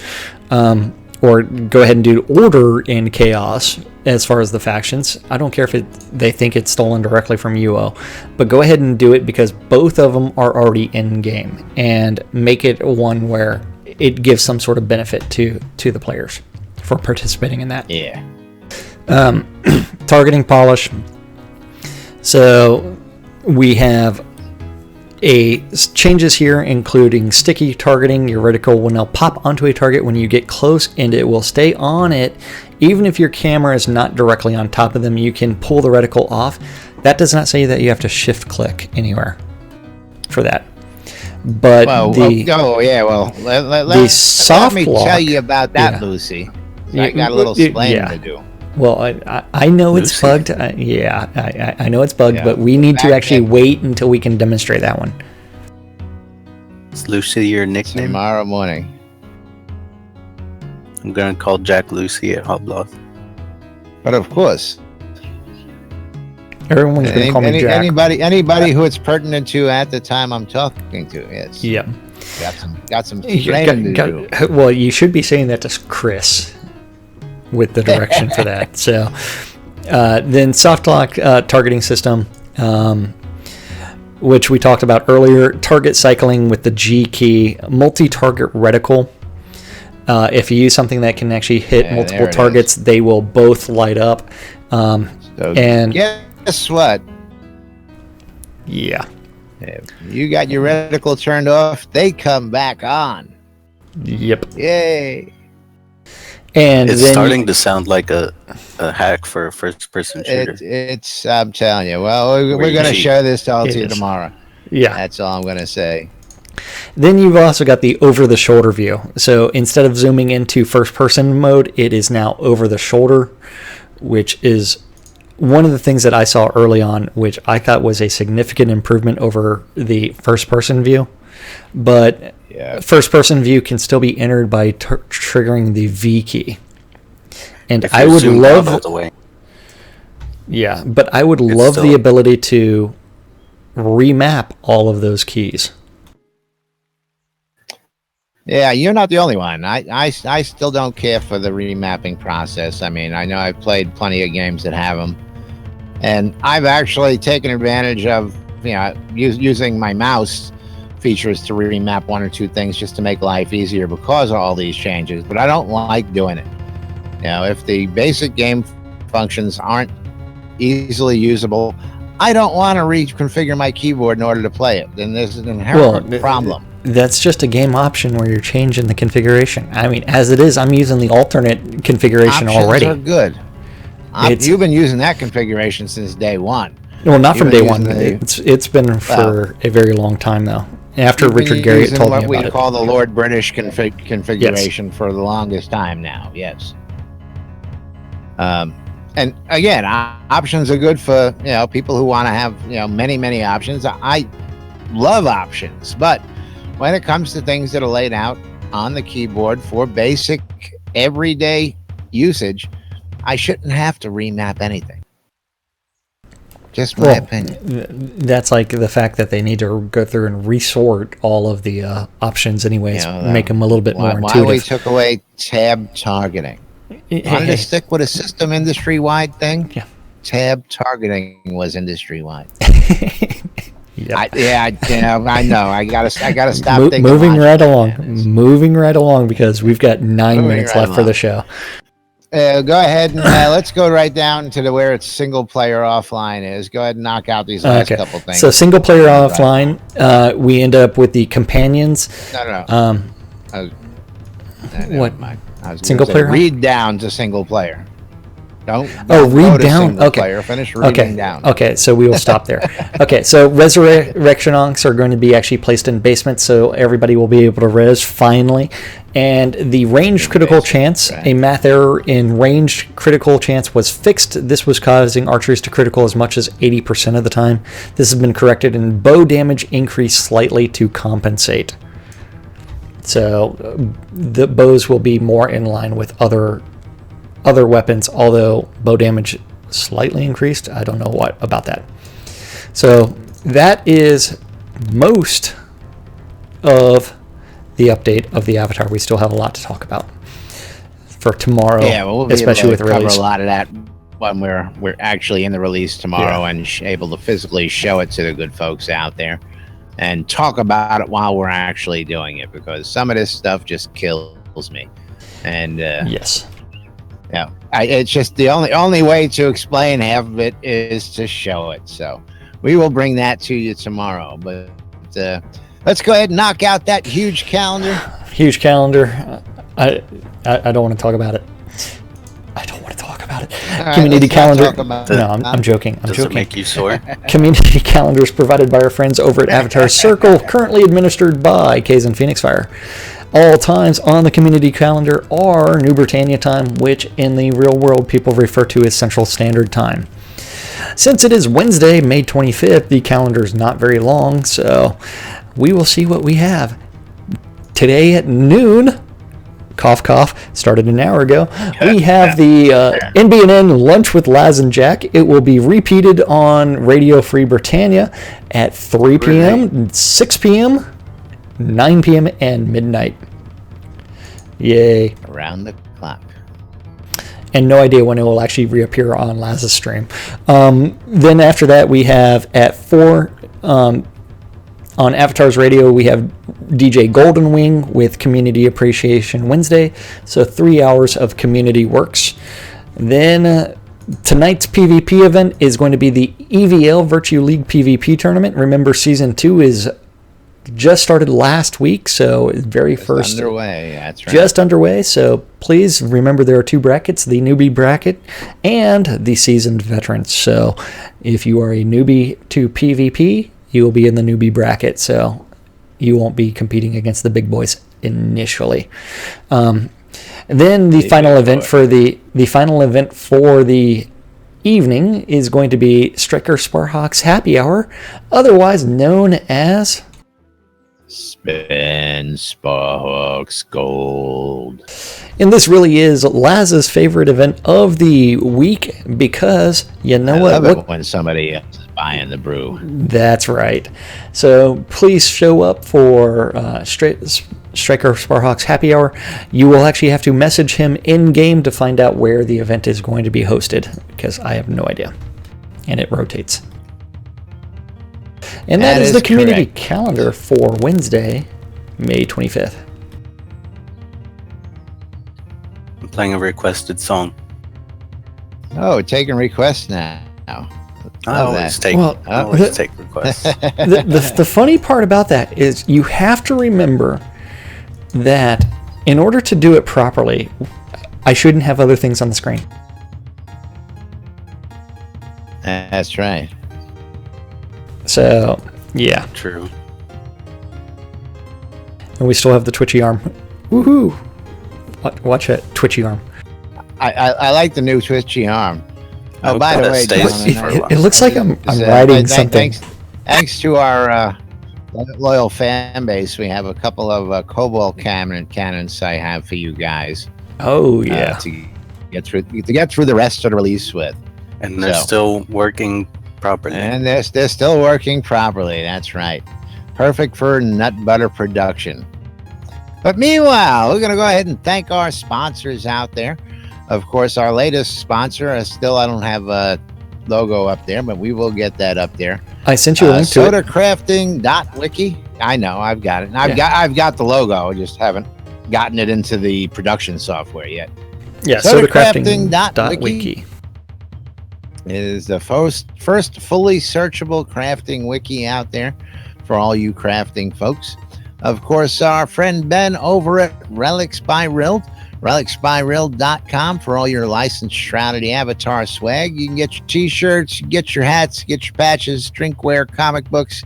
Or go ahead and do order and chaos as far as the factions. I don't care if they think it's stolen directly from UO, but go ahead and do it because both of them are already in game, and make it one where it gives some sort of benefit to the players for participating in that. Yeah. Targeting polish. So we have Changes here including sticky targeting. Your reticle will now pop onto a target when you get close, and it will stay on it even if your camera is not directly on top of them. You can pull the reticle off. That does not say that you have to shift click anywhere for that. But let soft me lock, tell you about that, Lucy. I got a little explaining to do. Well, I know it's bugged. I know it's bugged, but we need to actually wait until we can demonstrate that one. Is Lucy your nickname? Tomorrow morning. I'm going to call Jack Lucy at Hobloth. But of course. Everyone's going to call me Jack. Anybody who it's pertinent to at the time I'm talking to, yes. Yeah. Got some explaining to do. Well, you should be saying that to Chris with the direction for that. So then soft lock targeting system, which we talked about earlier. Target cycling with the G key. Multi-target reticle. If you use something that can actually hit multiple targets, they will both light up. And guess what? Yeah. If you got your reticle turned off, they come back on. Yep. Yay. And it's starting to sound like a hack for a first-person shooter. It's I'm telling you. Well, we're going to show this all to you tomorrow. Yeah. That's all I'm going to say. Then you've also got the over-the-shoulder view. So instead of zooming into first-person mode, it is now over-the-shoulder, which is one of the things that I saw early on, which I thought was a significant improvement over the first-person view. But first-person view can still be entered by triggering the V key. And I would love... Yeah, but I would love the ability to remap all of those keys. Yeah, you're not the only one. I still don't care for the remapping process. I mean, I know I've played plenty of games that have them. And I've actually taken advantage of, using my mouse features to remap one or two things just to make life easier because of all these changes. But I don't like doing it. If the basic game functions aren't easily usable, I don't want to reconfigure my keyboard in order to play it. Then there's an inherent problem. That's just a game option where you're changing the configuration. I mean, as it is, I'm using the alternate configuration already. Options are good. You've been using that configuration since day one. Well, not from day one. It's been for a very long time, though. After Richard Garriott told me about it. What we call the Lord British configuration for the longest time now, yes. And again, options are good for people who want to have many options. I love options, but when it comes to things that are laid out on the keyboard for basic everyday usage, I shouldn't have to remap anything. Just my opinion. That's like the fact that they need to go through and resort all of the options anyways, make them a little bit more intuitive. Why we took away tab targeting. Wanted to stick with a system industry-wide thing? Yeah. Tab targeting was industry-wide. Yep. I know. I gotta stop thinking. Moving right along because we've got 9 minutes left for the show. Go ahead and let's go right down to where it's single player offline is. Go ahead and knock out these last couple things. So single player offline, we end up with the companions. No. What? Single player? Read down to single player. Don't read down. Okay. Player. Finish reading down. Okay, so we will stop there. Okay, so resurrection onks are going to be actually placed in basements, so everybody will be able to res finally. And the ranged critical chance, a math error in ranged critical chance was fixed. This was causing archers to critical as much as 80% of the time. This has been corrected, and bow damage increased slightly to compensate. So the bows will be more in line with other weapons, although bow damage slightly increased. I don't know what about that. So that is most of the update of the Avatar. We still have a lot to talk about for tomorrow, we'll especially with the release. Cover a lot of that when we're actually in the release tomorrow and able to physically show it to the good folks out there and talk about it while we're actually doing it, because some of this stuff just kills me. And yes. Yeah, it's just the only way to explain half of it is to show it. So we will bring that to you tomorrow. But let's go ahead and knock out that huge calendar. Huge calendar. I don't want to talk about it. I don't want to talk about it. All Community right, calendar. No, I'm joking. I'm Does joking. it make you sore? Community calendars provided by our friends over at Avatar Circle, currently administered by Kaizen Phoenix Fire. All times on the community calendar are New Britannia time, which in the real world people refer to as Central Standard Time. Since it is Wednesday, May 25th, the calendar is not very long, so we will see what we have. Today at noon, cough cough, started an hour ago, we have the NBN Lunch with Laz and Jack. It will be repeated on Radio Free Britannia at 3 p.m., 6 p.m., 9 p.m., and midnight. Yay. Around the clock. And no idea when it will actually reappear on Laz's stream. Then after that, we have at 4 on Avatar's Radio, we have DJ Golden Wing with Community Appreciation Wednesday. So 3 hours of community works. Then tonight's PvP event is going to be the EVL Virtue League PvP tournament. Remember, Season 2 is just started last week, so very first underway. That's right. Just underway. So please remember there are 2 brackets: the newbie bracket and the seasoned veterans. So if you are a newbie to PvP, you will be in the newbie bracket. So you won't be competing against the big boys initially. Then the final event for the evening is going to be Striker Sparhawks Happy Hour, otherwise known as Spin Sparks Gold. And this really is Laz's favorite event of the week because you know I love it when somebody else is buying the brew. That's right. So please show up for Striker Sparhawks Happy Hour. You will actually have to message him in game to find out where the event is going to be hosted because I have no idea, and it rotates. And that is the community calendar for Wednesday, May 25th. I'm playing a requested song. Oh, taking requests now. I Love always that. take requests. The funny part about that is you have to remember that in order to do it properly, I shouldn't have other things on the screen. That's right. So, yeah. True. And we still have the twitchy arm. Woohoo! Watch that twitchy arm. I like the new twitchy arm. I Oh, hope by the that way, stays gentlemen, for a while. It looks like I'm riding something. Thanks to our loyal fan base, we have a couple of Cobalt cannons I have for you guys. Oh, yeah. To get through the rest of the release with. And they're still working properly. And they're still working properly. That's right. Perfect for nut butter production. But meanwhile, we're going to go ahead and thank our sponsors out there. Of course, our latest sponsor, I don't have a logo up there, but we will get that up there. I sent you a link to it. Sodacrafting.wiki. I know, I've got it. I've got the logo. I just haven't gotten it into the production software yet. Yeah, Sodacrafting.wiki is the first fully searchable crafting wiki out there for all you crafting folks. Of course, our friend Ben over at Relics by Rild, relicsbyrild.com for all your licensed Shrouded Avatar swag. You can get your t-shirts, get your hats, get your patches, drinkware, comic books,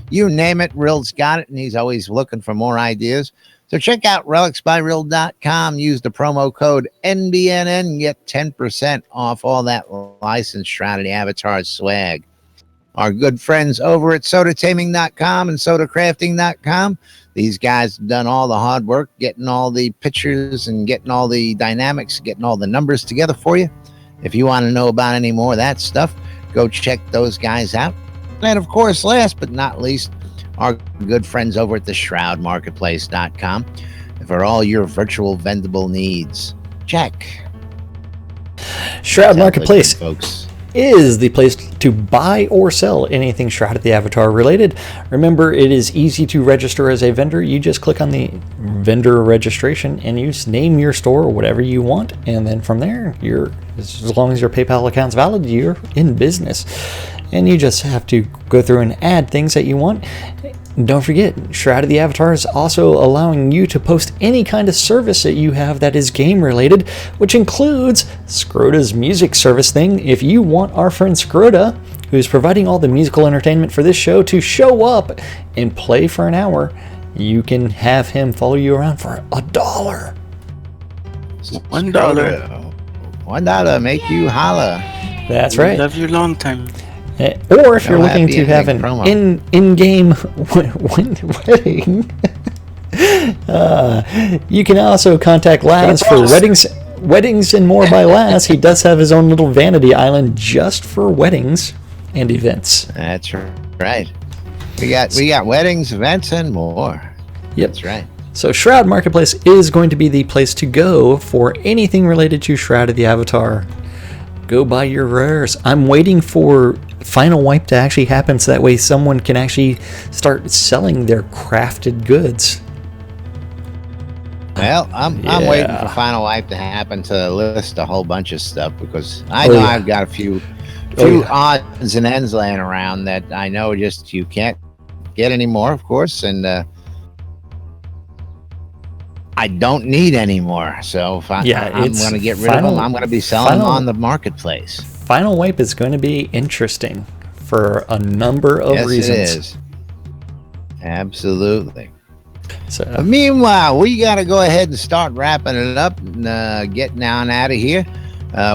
you name it. Rild's got it, and he's always looking for more ideas. So check out relicsbyrild.com. Use the promo code NBNN and get 10% off all that licensed Shrouded Avatar swag. Our good friends over at sodataming.com and sodacrafting.com. These guys have done all the hard work, getting all the pictures and getting all the dynamics, getting all the numbers together for you. If you want to know about any more of that stuff, go check those guys out. And of course, last but not least, our good friends over at the shroudmarketplace.com for all your virtual vendable needs. Check. Shroud Marketplace, folks, is the place to buy or sell anything Shroud of the Avatar related. Remember, it is easy to register as a vendor. You just click on the vendor registration and you name your store or whatever you want, and then from there, as long as your PayPal account's valid, you're in business. And you just have to go through and add things that you want. don't forget, Shroud of the Avatar is also allowing you to post any kind of service that you have that is game related, which includes Scrota's music service thing. If you want our friend Scrota, who's providing all the musical entertainment for this show, to show up and play for an hour, you can have him follow you around for $1. $1. $1 make you holla. That's right. Love you long time. Or if you're No looking happy to have an ending in-game wedding, you can also contact Laz for weddings and more by Laz. He does have his own little vanity island just for weddings and events. That's right. We got weddings, events, and more. Yep. That's right. So Shroud Marketplace is going to be the place to go for anything related to Shroud of the Avatar. Go buy your rares. I'm waiting for Final Wipe to actually happen so that way someone can actually start selling their crafted goods. Well, I'm waiting for Final Wipe to happen to list a whole bunch of stuff because I know I've got a few odds and ends laying around that I know just you can't get anymore, of course, and I don't need anymore. So if I'm going to get rid of them, I'm going to be selling them on the marketplace. Final Wipe is going to be interesting for a number of reasons. Yes, it is. Absolutely. So, but meanwhile, we got to go ahead and start wrapping it up and getting on out of here.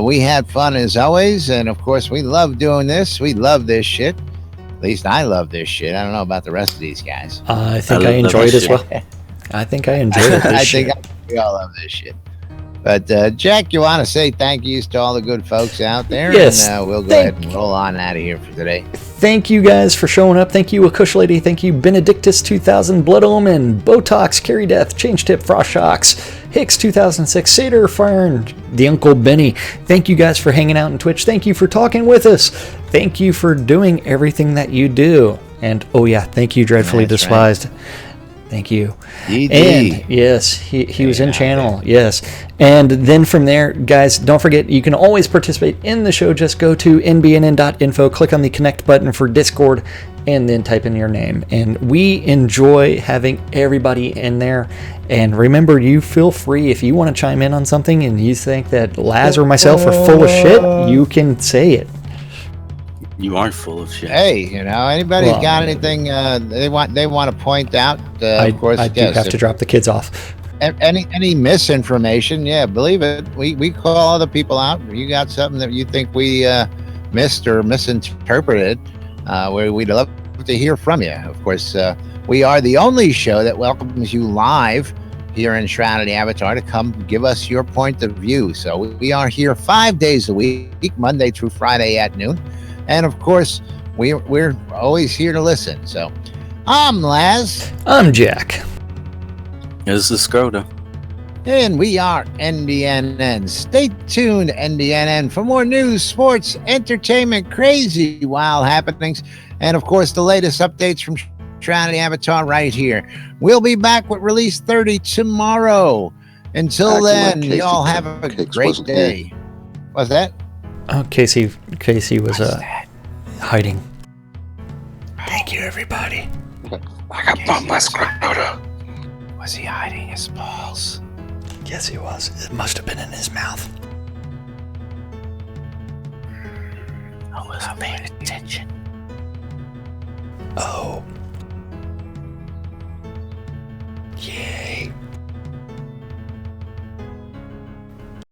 We had fun as always, and of course, we love doing this. We love this shit. At least I love this shit. I don't know about the rest of these guys. I think I enjoyed it as well. I think I enjoyed it. I think we all love this shit. But Jack, you want to say thank yous to all the good folks out there? Yes. And we'll go ahead and roll on out of here for today. Thank you guys for showing up. Thank you, Akush Lady. Thank you, Benedictus 2000, Blood Omen, Botox, Carry Death, Change Tip, Frost Shocks, Hicks 2006, Satyr Fern, the Uncle Benny. Thank you guys for hanging out on Twitch. Thank you for talking with us. Thank you for doing everything that you do. And oh yeah, thank you, Dreadfully Despised. Right. Thank you. And yes, he was in channel. Yes. And then from there, guys, don't forget, you can always participate in the show. Just go to nbnn.info, click on the connect button for Discord, and then type in your name. And we enjoy having everybody in there. And remember, you feel free if you want to chime in on something and you think that Laz or myself are full of shit, you can say it. You aren't full of shit. Hey, anybody's got anything they want to point out? Of course, I do have to drop the kids off. Any misinformation? Yeah, believe it. We call other people out. You got something that you think we missed or misinterpreted? We'd love to hear from you. Of course, we are the only show that welcomes you live here in Shroud of the Avatar to come give us your point of view. So we are here 5 days a week, Monday through Friday at noon. And of course, we're always here to listen. So I'm Laz. I'm Jack. This is Scrota. And we are NBNN. Stay tuned, NBNN, for more news, sports, entertainment, crazy, wild happenings, and of course, the latest updates from Shroud of the Avatar right here. We'll be back with Release 30 tomorrow. Until then, y'all have a great day. What's that? Oh, Casey was hiding. Thank you, everybody. I got bumped by Scrota. Was he hiding his balls? Yes, he was. It must have been in his mouth. I wasn't paying attention. Oh.